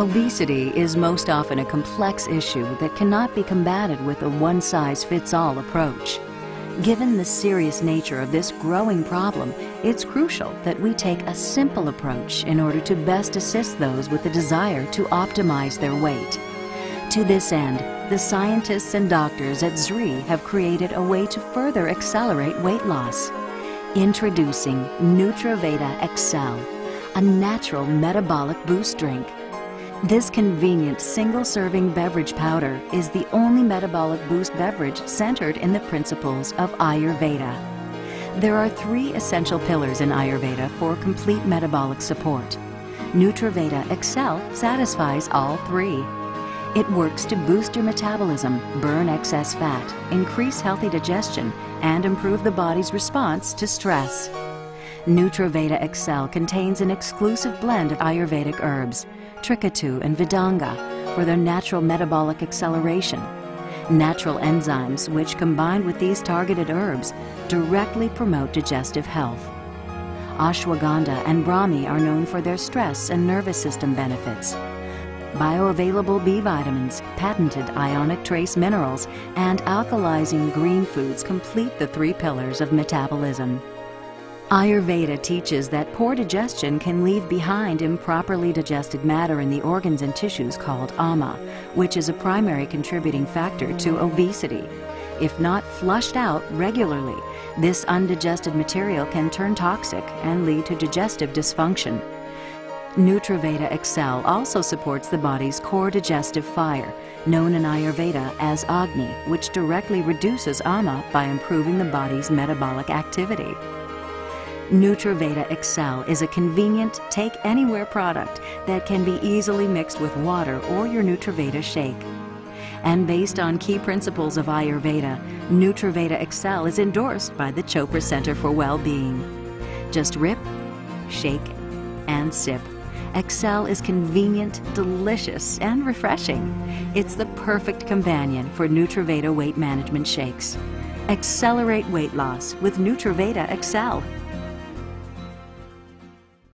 Obesity is most often a complex issue that cannot be combated with a one-size-fits-all approach. Given the serious nature of this growing problem, it's crucial that we take a simple approach in order to best assist those with the desire to optimize their weight. To this end, the scientists and doctors at ZRI have created a way to further accelerate weight loss. Introducing NutraVeda XL, a natural metabolic boost drink. This convenient single-serving beverage powder is the only metabolic boost beverage centered in the principles of Ayurveda. There are 3 essential pillars in Ayurveda for complete metabolic support. NutraVeda XL satisfies all 3. It works to boost your metabolism, burn excess fat, increase healthy digestion, and improve the body's response to stress. NutraVeda XL contains an exclusive blend of Ayurvedic herbs, Trikatu and Vidanga, for their natural metabolic acceleration. Natural enzymes, which combined with these targeted herbs, directly promote digestive health. Ashwagandha and Brahmi are known for their stress and nervous system benefits. Bioavailable B vitamins, patented ionic trace minerals, and alkalizing green foods complete the 3 pillars of metabolism. Ayurveda teaches that poor digestion can leave behind improperly digested matter in the organs and tissues called ama, which is a primary contributing factor to obesity. If not flushed out regularly, this undigested material can turn toxic and lead to digestive dysfunction. NutraVeda XL also supports the body's core digestive fire, known in Ayurveda as Agni, which directly reduces ama by improving the body's metabolic activity. NutraVeda XL is a convenient, take-anywhere product that can be easily mixed with water or your NutraVeda shake. And based on key principles of Ayurveda, NutraVeda XL is endorsed by the Chopra Center for Well-Being. Just rip, shake, and sip. XL is convenient, delicious, and refreshing. It's the perfect companion for NutraVeda weight management shakes. Accelerate weight loss with NutraVeda XL.